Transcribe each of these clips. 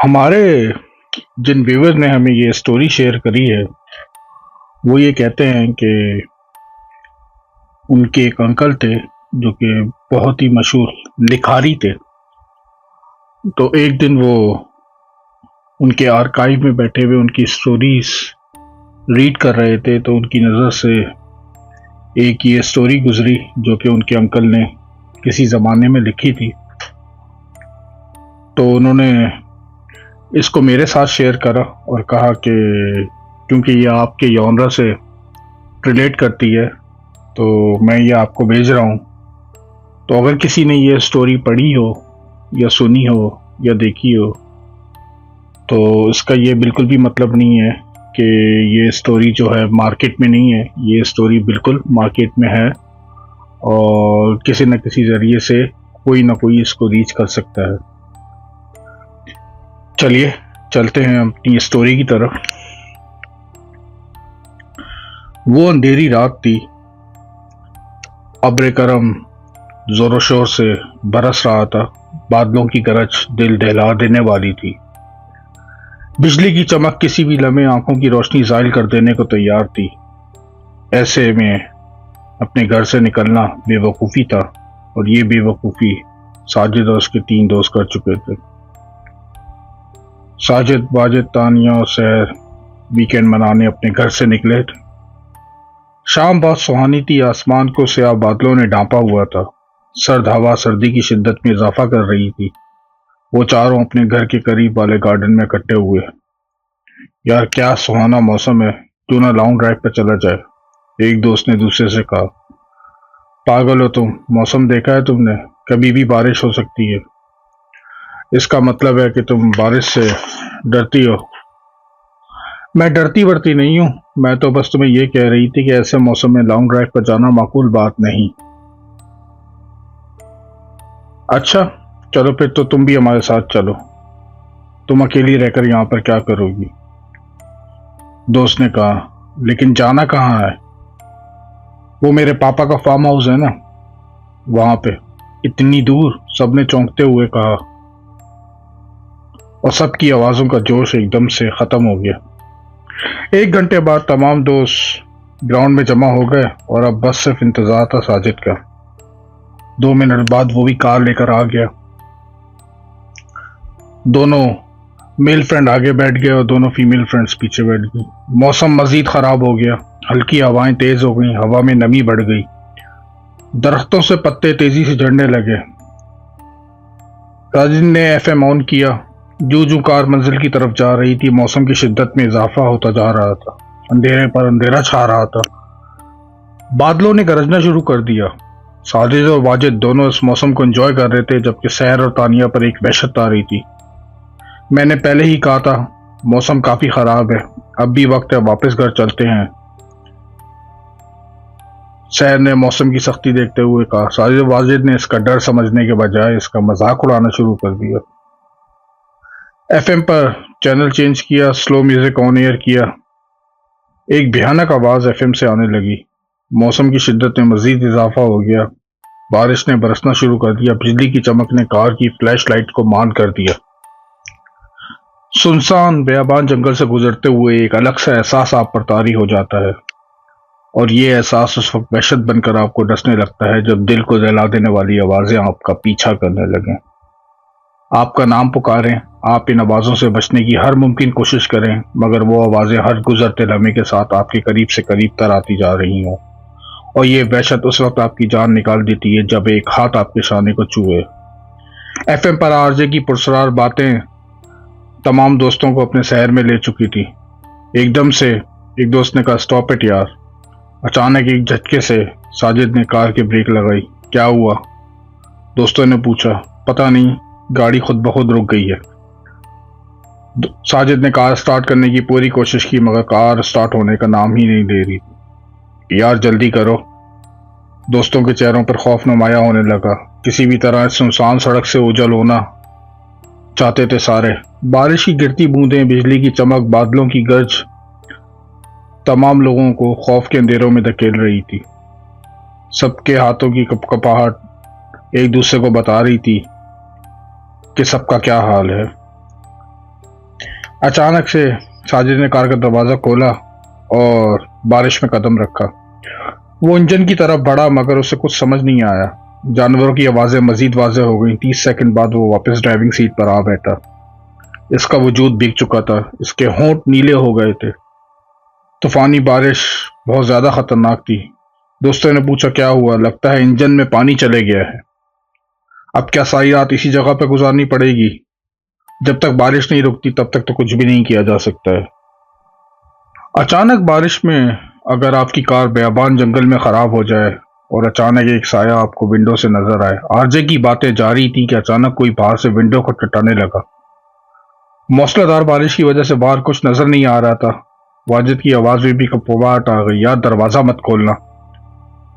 हमारे जिन व्यूअर ने हमें ये स्टोरी शेयर करी है, वो ये कहते हैं कि उनके एक अंकल थे जो कि बहुत ही मशहूर लिखारी थे। तो एक दिन वो उनके आर्काइव में बैठे हुए उनकी स्टोरीज रीड कर रहे थे, तो उनकी नज़र से एक ये स्टोरी गुजरी जो कि उनके अंकल ने किसी ज़माने में लिखी थी। तो उन्होंने इसको मेरे साथ शेयर करा और कहा कि क्योंकि ये आपके जॉनरा से रिलेट करती है तो मैं ये आपको भेज रहा हूँ। तो अगर किसी ने ये स्टोरी पढ़ी हो या सुनी हो या देखी हो तो इसका ये बिल्कुल भी मतलब नहीं है कि ये स्टोरी जो है मार्केट में नहीं है। ये स्टोरी बिल्कुल मार्केट में है और किसी न किसी ज़रिए से कोई ना कोई इसको रीच कर सकता है। चलिए चलते हैं अपनी स्टोरी की तरफ। वो अंधेरी रात थी। अब्र करम जोरों शोर से बरस रहा था। बादलों की गरज दिल दहला देने वाली थी। बिजली की चमक किसी भी लम्हे आंखों की रोशनी ज़ाइल कर देने को तैयार थी। ऐसे में अपने घर से निकलना बेवकूफ़ी था और ये बेवकूफ़ी साजिद और उसके 3 दोस्त कर चुके थे। साजिद, वाजिद, तानिया और सहर वीकेंड मनाने अपने घर से निकले थे। शाम बहुत सुहानी थी। आसमान को स्याह बादलों ने ढांपा हुआ था। सर्द हवा सर्दी की शिद्दत में इजाफा कर रही थी। वो चारों अपने घर के करीब वाले गार्डन में इकट्ठे हुए। यार क्या सुहाना मौसम है, क्यों ना लॉन्ग ड्राइव पर चला जाए, एक दोस्त ने दूसरे से कहा। पागल हो तुम, मौसम देखा है तुमने, कभी भी बारिश हो सकती है। इसका मतलब है कि तुम बारिश से डरती हो। मैं डरती वरती नहीं हूँ, मैं तो बस तुम्हें यह कह रही थी कि ऐसे मौसम में लॉन्ग ड्राइव पर जाना माकूल बात नहीं। अच्छा चलो फिर तो तुम भी हमारे साथ चलो। तुम अकेली रहकर यहाँ पर क्या करोगी, दोस्त ने कहा। लेकिन जाना कहाँ है? वो मेरे पापा का फार्म हाउस है ना, वहां पे। इतनी दूर? सबने चौंकते हुए कहा और सबकी आवाजों का जोश एकदम से खत्म हो गया। 1 घंटे बाद तमाम दोस्त ग्राउंड में जमा हो गए और अब बस सिर्फ इंतजार था साजिद का। 2 मिनट बाद वो भी कार लेकर आ गया। दोनों मेल फ्रेंड आगे बैठ गए और दोनों फीमेल फ्रेंड्स पीछे बैठ गई। मौसम मजीद खराब हो गया। हल्की हवाएं तेज हो गई, हवा में नमी बढ़ गई, दरख्तों से पत्ते तेजी से झड़ने लगे। साजिद ने एफएम ऑन किया। जू जू कार मंजिल की तरफ जा रही थी, मौसम की शिद्दत में इजाफा होता जा रहा था। अंधेरे पर अंधेरा छा रहा था। बादलों ने गरजना शुरू कर दिया। साजिद और वाजिद दोनों इस मौसम को एंजॉय कर रहे थे, जबकि सहर और तानिया पर एक वहशत आ रही थी। मैंने पहले ही कहा था मौसम काफी खराब है, अब भी वक्त है वापस घर चलते हैं, सहर ने मौसम की सख्ती देखते हुए कहा। साजिद और वाजिद ने इसका डर समझने के बजाय इसका मजाक उड़ाना शुरू कर दिया। एफएम पर चैनल चेंज किया, स्लो म्यूजिक ऑन एयर किया। एक भयानक आवाज एफएम से आने लगी। मौसम की शिद्दत में मजीद इजाफा हो गया। बारिश ने बरसना शुरू कर दिया। बिजली की चमक ने कार की फ्लैश लाइट को मांद कर दिया। सुनसान बेयाबान जंगल से गुजरते हुए एक अलग सा एहसास आप पर तारी हो जाता है और ये एहसास उस वक्त वहशत बनकर आपको डसने लगता है जब दिल को दहला देने वाली आवाजें आपका पीछा करने लगें, आपका नाम पुकारें। आप इन आवाज़ों से बचने की हर मुमकिन कोशिश करें, मगर वो आवाज़ें हर गुजरते लम्हे के साथ आपके करीब से करीब तर आती जा रही हों और ये वहशत उस वक्त आपकी जान निकाल देती है जब एक हाथ आपके शाने को छुए। एफएम पर आरजे की पुरस्कार बातें तमाम दोस्तों को अपने शहर में ले चुकी थी। एकदम से एक दोस्त ने कहा, स्टॉप इट यार। अचानक एक झटके से साजिद ने कार की ब्रेक लगाई। क्या हुआ? दोस्तों ने पूछा। पता नहीं, गाड़ी खुद ब खुद रुक गई है। साजिद ने कार स्टार्ट करने की पूरी कोशिश की, मगर कार स्टार्ट होने का नाम ही नहीं ले रही। यार जल्दी करो। दोस्तों के चेहरों पर खौफ नुमाया होने लगा। किसी भी तरह सुनसान सड़क से ओझल होना चाहते थे सारे। बारिश की गिरती बूंदें, बिजली की चमक, बादलों की गर्ज तमाम लोगों को खौफ के अंधेरों में धकेल रही थी। सबके हाथों की कपकपाहट एक दूसरे को बता रही थी कि सबका क्या हाल है। अचानक से साजिद ने कार का दरवाज़ा खोला और बारिश में कदम रखा। वो इंजन की तरफ बढ़ा मगर उसे कुछ समझ नहीं आया। जानवरों की आवाज़ें मजीद वाज़ेह हो गईं। 30 सेकंड बाद वो वापस ड्राइविंग सीट पर आ बैठा। इसका वजूद भीग चुका था, इसके होंठ नीले हो गए थे। तूफानी बारिश बहुत ज़्यादा ख़तरनाक थी। दोस्तों ने पूछा, क्या हुआ? लगता है इंजन में पानी चले गया है। अब क्या सारी रात इसी जगह पर गुजारनी पड़ेगी? जब तक बारिश नहीं रुकती तब तक तो कुछ भी नहीं किया जा सकता है। अचानक बारिश में अगर आपकी कार बेअबान जंगल में ख़राब हो जाए और अचानक एक साया आपको विंडो से नजर आए। आरजे की बातें जारी थी कि अचानक कोई बाहर से विंडो को टटाने लगा। मौसलाधार बारिश की वजह से बाहर कुछ नजर नहीं आ रहा था। वाजिद की आवाज में भी कपवाहट आ गई, यार दरवाजा मत खोलना।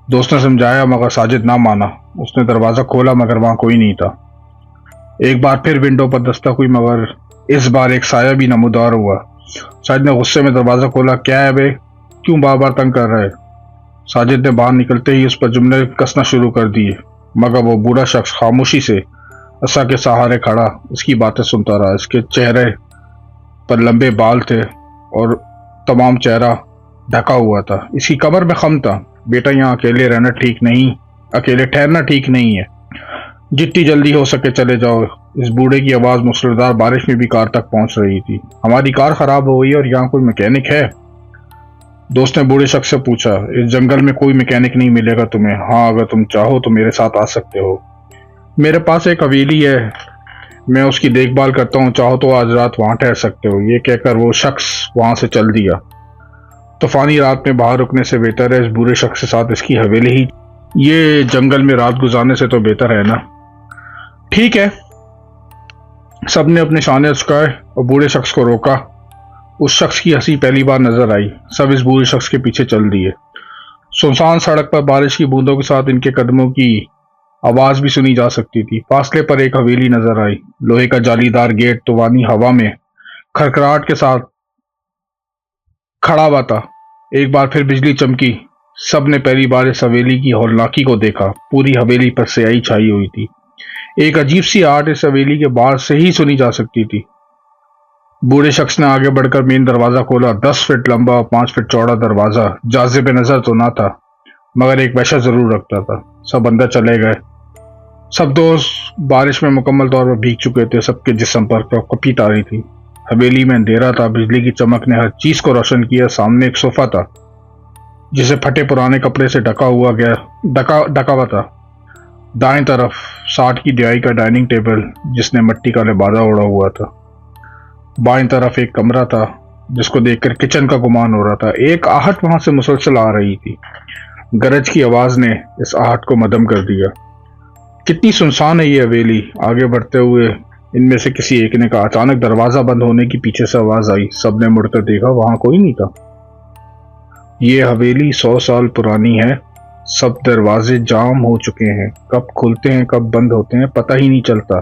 दोस्त ने समझाया मगर साजिद ना माना। उसने दरवाजा खोला मगर वहां कोई नहीं था। एक बार फिर विंडो पर दस्तक हुई मगर इस बार एक साया भी नमूदार हुआ। साजिद ने गुस्से में दरवाजा खोला, क्या है बे, क्यों बार बार तंग कर रहे? साजिद ने बाहर निकलते ही उस पर जुमले कसना शुरू कर दिए मगर वो बूढ़ा शख्स खामोशी से असा के सहारे खड़ा इसकी बातें सुनता रहा। इसके चेहरे पर लंबे बाल थे और तमाम चेहरा ढका हुआ था। इसकी कमर में खम था, बेटा यहाँ अकेले रहना ठीक नहीं, अकेले ठहरना ठीक नहीं है, जितनी जल्दी हो सके चले जाओ। इस बूढ़े की आवाज मूसलाधार बारिश में भी कार तक पहुंच रही थी। हमारी कार खराब हो गई और यहाँ कोई मैकेनिक है? दोस्त ने बूढ़े शख्स से पूछा। इस जंगल में कोई मैकेनिक नहीं मिलेगा तुम्हें। हाँ, अगर तुम चाहो तो मेरे साथ आ सकते हो। मेरे पास एक हवेली है, मैं उसकी देखभाल करता हूँ, चाहो तो आज रात वहां ठहर सकते हो। ये कहकर वो शख्स वहां से चल दिया। तूफानी रात में बाहर रुकने से बेहतर है इस बूढ़े शख्स के साथ इसकी हवेली ही, ये जंगल में रात गुजारने से तो बेहतर है ना। ठीक है। सबने अपने शाने झुकाए और बूढ़े शख्स को रोका। उस शख्स की हंसी पहली बार नजर आई। सब इस बूढ़े शख्स के पीछे चल दिए। सुनसान सड़क पर बारिश की बूंदों के साथ इनके कदमों की आवाज भी सुनी जा सकती थी। फासले पर एक हवेली नजर आई। लोहे का जालीदार गेट तूफानी हवा में खड़खड़ाहट के साथ खड़ा हुआ था। एक बार फिर बिजली चमकी। सबने पहली बार इस हवेली की हौलनाकी को देखा। पूरी हवेली पर स्याही छाई हुई थी। एक अजीब सी आहट इस हवेली के बाहर से ही सुनी जा सकती थी। बूढ़े शख्स ने आगे बढ़कर मेन दरवाजा खोला। 10 फीट लंबा और 5 फीट चौड़ा दरवाजा जाज़िब नजर तो ना था मगर एक वहशत जरूर रखता था। सब अंदर चले गए। सब दोस्त बारिश में मुकम्मल तौर पर भीग चुके थे। सबके जिस्म पर कपीट आ रही थी। हवेली में अंधेरा था। बिजली की चमक ने हर चीज को रोशन किया। सामने एक सोफा था जिसे फटे पुराने कपड़े से ढका हुआ था। दाएं तरफ 60 की दिहाई का डाइनिंग टेबल जिसने मिट्टी का लिबादा ओढ़ा हुआ था। बाएं तरफ एक कमरा था जिसको देखकर किचन का गुमान हो रहा था। एक आहट वहां से मुसलसल आ रही थी। गरज की आवाज ने इस आहट को मदम कर दिया। कितनी सुनसान है ये हवेली। आगे बढ़ते हुए इनमें से किसी एक ने कहा। अचानक दरवाजा बंद होने की पीछे से आवाज आई। सबने मुड़कर देखा, वहां कोई नहीं था। ये हवेली 100 साल पुरानी है। सब दरवाजे जाम हो चुके हैं, कब खुलते हैं कब बंद होते हैं पता ही नहीं चलता।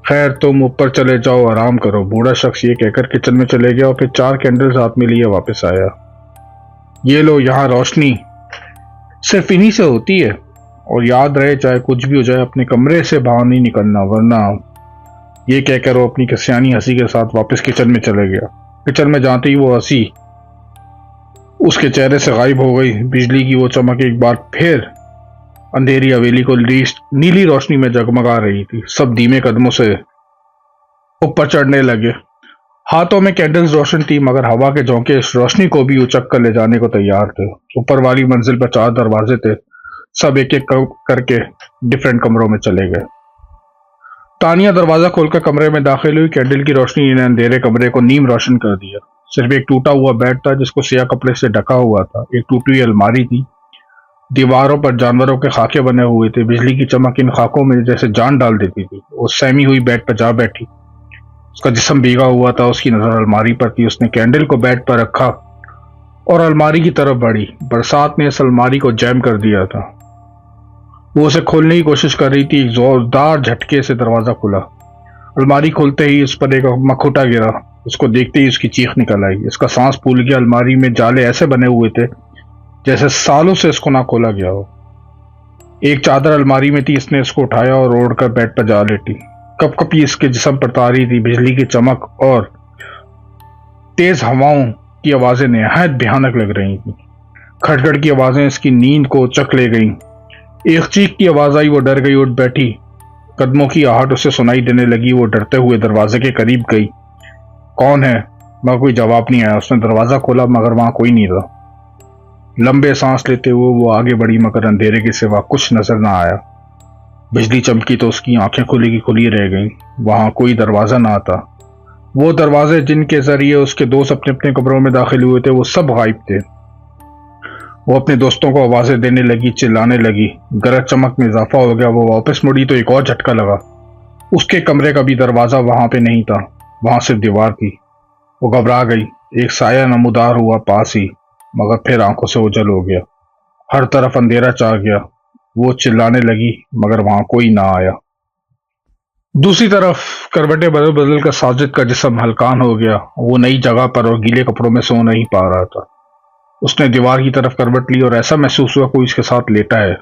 खैर तुम ऊपर चले जाओ, आराम करो। बूढ़ा शख्स ये कहकर किचन में चले गया और फिर 4 कैंडल्स हाथ में लिए वापस आया। ये लो, यहाँ रोशनी सिर्फ इन्हीं से होती है और याद रहे चाहे कुछ भी हो जाए अपने कमरे से बाहर नहीं निकलना वरना। ये कहकर वो अपनी कसियानी हंसी के साथ वापस किचन में चले गया। किचन में जाते ही वो हंसी उसके चेहरे से गायब हो गई। बिजली की वो चमक एक बार फिर अंधेरी हवेली को नीली रोशनी में जगमगा रही थी। सब धीमे कदमों से ऊपर चढ़ने लगे। हाथों में कैंडल्स रोशन थी मगर हवा के झोंके इस रोशनी को भी उचक कर ले जाने को तैयार थे। ऊपर वाली मंजिल पर 4 दरवाजे थे। सब एक एक करके डिफरेंट कमरों में चले गए। तानिया दरवाजा खोलकर कमरे में दाखिल हुई। कैंडल की रोशनी ने अंधेरे कमरे को नीम रोशन कर दिया। सिर्फ एक टूटा हुआ बेड था जिसको स्याह कपड़े से ढका हुआ था। एक टूटी हुई अलमारी थी। दीवारों पर जानवरों के खाके बने हुए थे। बिजली की चमक इन खाकों में जैसे जान डाल देती थी। वो सहमी हुई बेड पर जा बैठी। उसका जिस्म भीगा हुआ था। उसकी नजर अलमारी पर थी। उसने कैंडल को बेड पर रखा और अलमारी की तरफ बढ़ी। बरसात ने इस अलमारी को जैम कर दिया था। वो उसे खोलने की कोशिश कर रही थी। एक जोरदार झटके से दरवाजा खुला। अलमारी खोलते ही उस पर एक मखौटा गिरा। उसको देखते ही उसकी चीख निकल आई। इसका सांस फूल गया। अलमारी में जाले ऐसे बने हुए थे जैसे सालों से इसको ना खोला गया हो। एक चादर अलमारी में थी। इसने इसको उठाया और ओढ़कर बेड पर जा लेटी। कपकपी इसके जिस्म पर तारी थी। बिजली की चमक और तेज हवाओं की आवाजें नहायत भयानक लग रही थी। खटखट की आवाजें इसकी नींद को चक ले गईं। एक चीख की आवाज आई, वो डर गई, उठ बैठी। कदमों की आहट उसे सुनाई देने लगी। वो डरते हुए दरवाजे के करीब गई। कौन है? मगर कोई जवाब नहीं आया। उसने दरवाजा खोला मगर वहां कोई नहीं था। लंबे सांस लेते हुए वो आगे बढ़ी मगर अंधेरे के सिवा कुछ नजर न आया। बिजली चमकी तो उसकी आंखें खुली की खुली रह गईं। वहां कोई दरवाजा ना था। वो दरवाजे जिनके जरिए उसके दोस्त अपने अपने कमरों में दाखिल हुए थे वो सब गायब थे। वो अपने दोस्तों को आवाजें देने लगी, चिल्लाने लगी। गरज चमक में इजाफा हो गया। वो वापस मुड़ी तो एक और झटका लगा। उसके कमरे का भी दरवाजा वहां पे नहीं था, वहां सिर्फ दीवार थी। वो घबरा गई। एक साया नमूदार हुआ पास ही, मगर फिर आंखों से ओझल हो गया। हर तरफ अंधेरा छा गया। वो चिल्लाने लगी मगर वहां कोई ना आया। दूसरी तरफ करवटें बदल बदल कर साजिद का जिस्म हलकान हो गया। वो नई जगह पर और गीले कपड़ों में सो नहीं पा रहा था। उसने दीवार की तरफ करवट ली और ऐसा महसूस हुआ कोई इसके साथ लेटा है।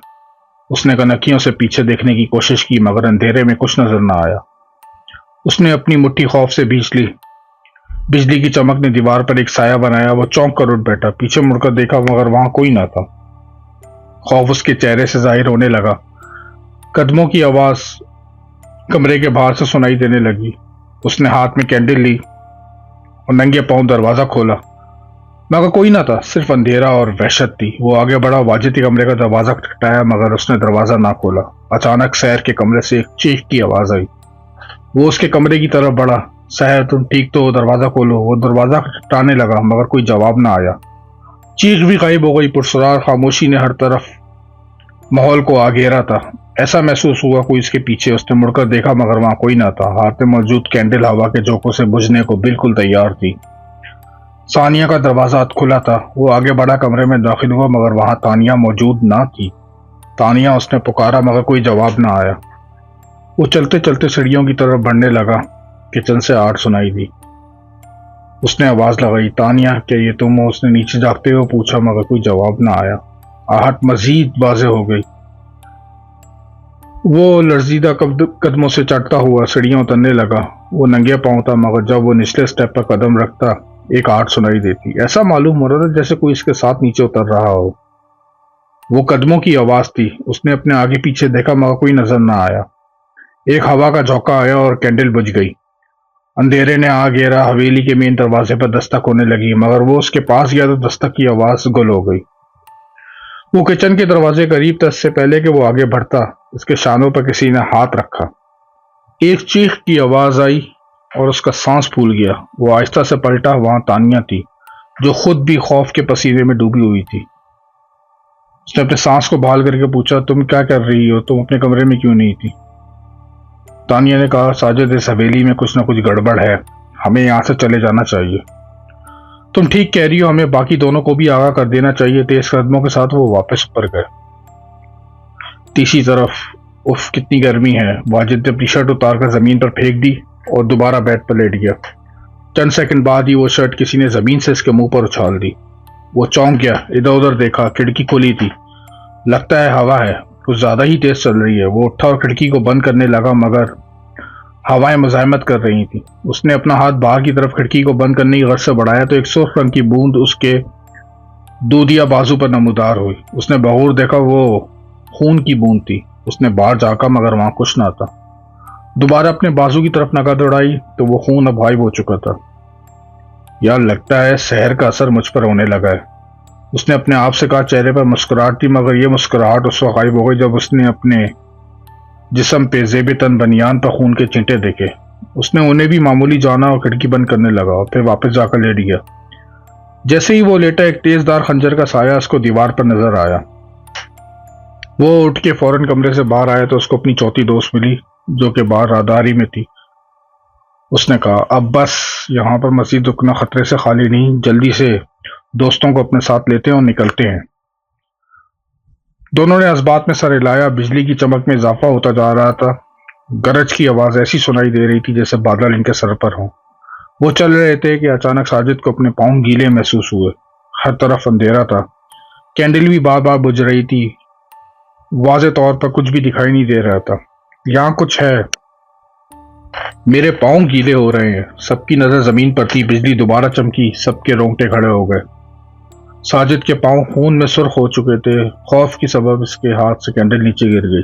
उसने कनखियों से पीछे देखने की कोशिश की मगर अंधेरे में कुछ नजर न आया। उसने अपनी मुट्ठी खौफ से भींच ली। बिजली की चमक ने दीवार पर एक साया बनाया। वो चौंक कर उठ बैठा, पीछे मुड़कर देखा मगर वहां कोई ना था। खौफ उसके चेहरे से जाहिर होने लगा। कदमों की आवाज कमरे के बाहर से सुनाई देने लगी। उसने हाथ में कैंडल ली और नंगे पांव दरवाजा खोला मगर कोई ना था, सिर्फ अंधेरा और वहशत थी। वो आगे बढ़ा, वाजिद के कमरे का दरवाजा खटखटाया मगर उसने दरवाजा ना खोला। अचानक शहर के कमरे से एक चीख की आवाज आई। वो उसके कमरे की तरफ बढ़ा। शहर, तुम ठीक तो हो? दरवाजा खोलो। वो दरवाजा खटखटाने लगा मगर कोई जवाब ना आया। चीख भी गायब हो गई। पुरस्कार खामोशी ने हर तरफ माहौल को आघेरा था। ऐसा महसूस हुआ कोई इसके पीछे। उसने मुड़कर देखा मगर वहां कोई ना था। हाथ में मौजूद कैंडल हवा के झोंकों से बुझने को बिल्कुल तैयार थी। सानिया का दरवाजा खुला था। वो आगे बढ़ा, कमरे में दाखिल हुआ मगर वहां तानिया मौजूद ना थी। तानिया, उसने पुकारा मगर कोई जवाब ना आया। वो चलते चलते सीढ़ियों की तरफ बढ़ने लगा। किचन से आहट सुनाई दी। उसने आवाज लगाई, तानिया क्या ये तुम हो? उसने नीचे झांकते हुए पूछा मगर कोई जवाब ना आया। आहट मजीद वाज़ेह हो गई। वो लर्जीदा कदमों से चढ़ता हुआ सीढ़ियां उतरने लगा। वो नंगे पांव था मगर जब वो निचले स्टेप पर कदम रखता एक आहट सुनाई देती। ऐसा मालूम हो रहा था जैसे कोई इसके साथ नीचे उतर रहा हो। वो कदमों की आवाज थी। उसने अपने आगे पीछे देखा मगर कोई नजर ना आया। एक हवा का झोंका आया और कैंडल बुझ गई। अंधेरे ने आ घेरा। हवेली के मेन दरवाजे पर दस्तक होने लगी मगर वो उसके पास गया तो दस्तक की आवाज गुल हो गई। वो किचन के दरवाजे करीब था। इससे पहले कि वो आगे बढ़ता उसके शानों पर किसी ने हाथ रखा। एक चीख की आवाज आई और उसका सांस फूल गया। वो आहिस्ता से पलटा। वहां तानिया थी जो खुद भी खौफ के पसीने में डूबी हुई थी। उसने अपने सांस को बहाल करके पूछा, तुम क्या कर रही हो? तुम अपने कमरे में क्यों नहीं थी? तानिया ने कहा, साजिद, इस हवेली में कुछ ना कुछ गड़बड़ है। हमें यहाँ से चले जाना चाहिए। तुम ठीक कह रही हो, हमें बाकी दोनों को भी आगाह कर देना चाहिए। तेज कदमों के साथ वो वापस ऊपर गए। तीसरी तरफ, उफ कितनी गर्मी है। वाजिद ने अपनी शर्ट उतारकर जमीन पर फेंक दी और दोबारा बेड पर लेट गया। चंद सेकंड बाद ही वो शर्ट किसी ने जमीन से इसके मुंह पर उछाल दी। वो चौंक गया, इधर उधर देखा। खिड़की खुली थी। लगता है हवा है, कुछ ज्यादा ही तेज चल रही है। वो उठा और खिड़की को बंद करने लगा मगर हवाएं मुजाहिमत कर रही थी। उसने अपना हाथ बाहर की तरफ खिड़की को बंद करने की गर्ज से बढ़ाया तो एक सुर्ख रंग की बूंद उसके दूधिया बाजू पर नमूदार हुई। उसने बगौर देखा, वो खून की बूंद थी। उसने बाहर झांका मगर वहां कुछ ना था। दोबारा अपने बाजू की तरफ नगाह दौड़ाई तो वो खून अब गायब हो चुका था। यार, लगता है शहर का असर मुझ पर होने लगा है। उसने अपने आप से कहा। चेहरे पर मुस्कुराहट थी मगर यह मुस्कुराहट उस वक्त गायब हो गई जब उसने अपने जिस्म पे ज़ेबे तन बनियान पर खून के चींटे देखे। उसने उन्हें भी मामूली जाना और खिड़की बंद करने लगा और फिर वापस जाकर लेट गया। जैसे ही वो लेटा, एक तेजदार खंजर का साया उसको दीवार पर नजर आया। वो उठ के फौरन कमरे से बाहर आया तो उसको अपनी चौथी दोस्त मिली जो कि बाहर राहदारी में थी। उसने कहा, अब बस यहाँ पर मजीद रुकना खतरे से खाली नहीं। जल्दी से दोस्तों को अपने साथ लेते हैं और निकलते हैं। दोनों ने इस्बात में सर हिलाया। बिजली की चमक में इजाफा होता जा रहा था। गरज की आवाज ऐसी सुनाई दे रही थी जैसे बादल इनके सर पर हों। वो चल रहे थे कि अचानक साजिद को अपने पांव गीले महसूस हुए। हर तरफ अंधेरा था। कैंडल भी बार बार बुझ रही थी। वाज़े तौर पर कुछ भी दिखाई नहीं दे रहा था। यहाँ कुछ है। मेरे पाँव गीले हो रहे हैं। सबकी नजर जमीन पर थी। बिजली दोबारा चमकी। सबके रोंगटे खड़े हो गए। साजिद के पांव खून में सुर्ख हो चुके थे। खौफ की सबब इसके हाथ से कैंडल नीचे गिर गई।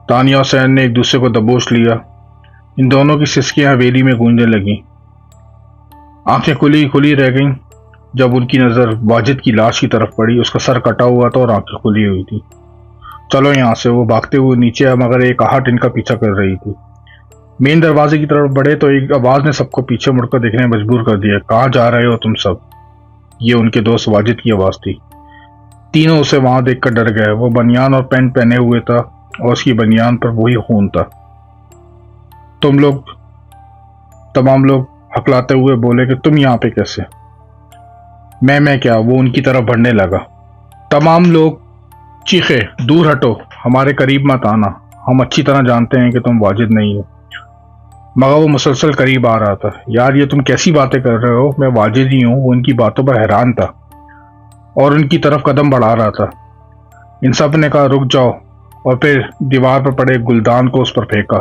तानिया और सैन ने एक दूसरे को दबोच लिया। इन दोनों की सिसकियां हवेली में गूंजने लगीं। आंखें खुली खुली रह गईं जब उनकी नजर वाजिद की लाश की तरफ पड़ी। उसका सर कटा हुआ था और आंखें खुली हुई थी। चलो यहां से। वो भागते हुए नीचे आया मगर एक आहट इनका पीछा कर रही थी। मेन दरवाजे की तरफ बढ़े तो एक आवाज ने सबको पीछे मुड़कर देखने में मजबूर कर दिया। कहाँ जा रहे हो तुम सब? ये उनके दोस्त वाजिद की आवाज थी। तीनों उसे वहां देखकर डर गए। वो बनियान और पैंट पहने हुए था और उसकी बनियान पर वही खून था। तुम लोग, तमाम लोग हकलाते हुए बोले कि तुम यहाँ पे कैसे? मैं क्या? वो उनकी तरफ बढ़ने लगा। तमाम लोग चीखे, दूर हटो, हमारे करीब मत आना, हम अच्छी तरह जानते हैं कि तुम वाजिद नहीं हो। मगर वो मुसलसल करीब आ रहा था। यार ये तुम कैसी बातें कर रहे हो? मैं वाजिद ही हूँ। वो उनकी बातों पर हैरान था और उनकी तरफ कदम बढ़ा रहा था। इन सब ने कहा रुक जाओ और फिर दीवार पर पड़े एक गुलदान को उस पर फेंका,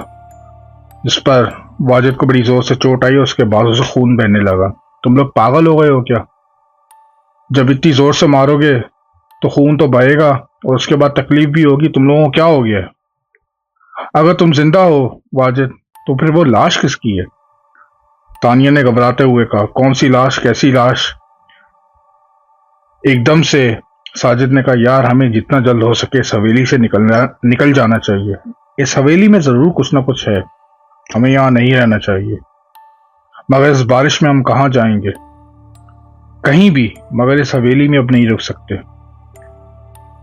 जिस पर वाजिद को बड़ी जोर से चोट आई और उसके बाजू से खून बहने लगा। तुम लोग पागल हो गए हो क्या? जब इतनी जोर से मारोगे तो खून तो बहेगा और उसके बाद तकलीफ भी होगी। तुम लोगों को क्या हो गया? अगर तुम जिंदा हो वाजिद तो फिर वो लाश किसकी है? तानिया ने घबराते हुए कहा। कौन सी लाश? कैसी लाश? एकदम से साजिद ने कहा, यार हमें जितना जल्द हो सके इस हवेली से निकल जाना चाहिए। इस हवेली में जरूर कुछ ना कुछ है। हमें यहाँ नहीं रहना चाहिए। मगर इस बारिश में हम कहाँ जाएंगे? कहीं भी, मगर इस हवेली में अब नहीं रुक सकते।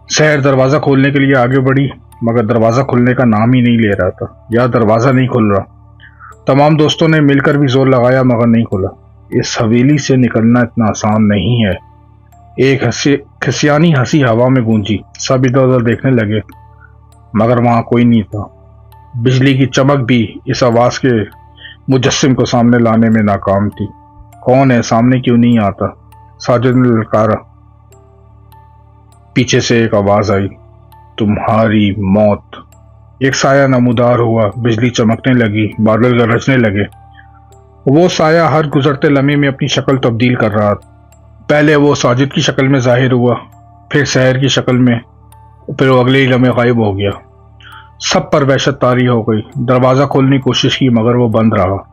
शहर दरवाजा खोलने के लिए आगे बढ़ी मगर दरवाजा खुलने का नाम ही नहीं ले रहा था। या दरवाजा नहीं खुल रहा। तमाम दोस्तों ने मिलकर भी जोर लगाया मगर नहीं खुला। इस हवेली से निकलना इतना आसान नहीं है। एक खिसियानी हंसी हवा में गूंजी। सब इधर उधर देखने लगे मगर वहां कोई नहीं था। बिजली की चमक भी इस आवाज के मुजस्सिम को सामने लाने में नाकाम थी। कौन है? सामने क्यों नहीं आता? साजिद ने ललकारा। पीछे से एक आवाज आई, तुम्हारी मौत। एक साया नमूदार हुआ। बिजली चमकने लगी। बादल गरजने लगे। वो साया हर गुजरते लम्हे में अपनी शक्ल तब्दील कर रहा था। पहले वो साजिद की शक्ल में जाहिर हुआ, फिर शहर की शक्ल में, फिर वो अगले ही लम्हे गायब हो गया। सब पर वहशत तारी हो गई। दरवाजा खोलने की कोशिश की मगर वो बंद रहा।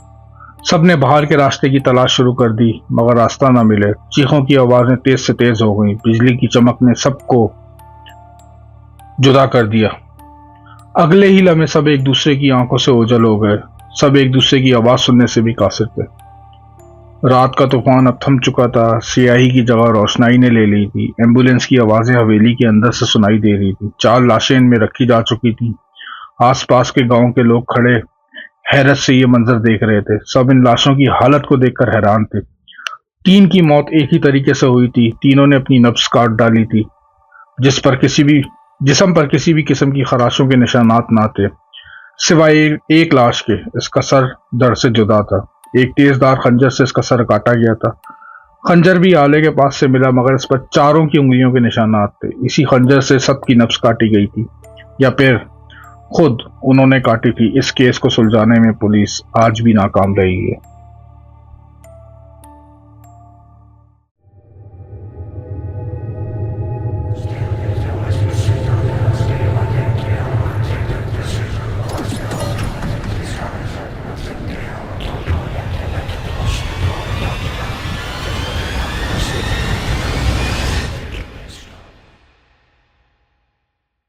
सब ने बाहर के रास्ते की तलाश शुरू कर दी मगर रास्ता ना मिले। चीखों की आवाजें तेज से तेज हो गई। बिजली की चमक ने सबको जुदा कर दिया। अगले ही लम्हे सब एक दूसरे की आंखों से ओझल हो गए। सब एक दूसरे की आवाज सुनने से भी कासिर थे। रात का तूफान अब थम चुका था। सियाही की जगह रोशनाई ने ले ली थी। एम्बुलेंस की आवाजें हवेली के अंदर से सुनाई दे रही थी। 4 लाशें इनमें रखी जा चुकी थी। आसपास के गांव के लोग खड़े हैरत से ये मंजर देख रहे थे। सब इन लाशों की हालत को देखकर हैरान थे। 3 की मौत एक ही तरीके से हुई थी। तीनों ने अपनी नब्ज काट डाली थी। जिस्म पर किसी भी किस्म की खराशों के निशानात ना थे सिवाय एक लाश के। इसका सर धड़ से जुदा था। एक तेजदार खंजर से इसका सर काटा गया था। खंजर भी आले के पास से मिला मगर इस पर चारों की उंगलियों के निशानात थे। इसी खंजर से सबकी नब्ज काटी गई थी या फिर खुद उन्होंने काटी थी। इस केस को सुलझाने में पुलिस आज भी नाकाम रही है।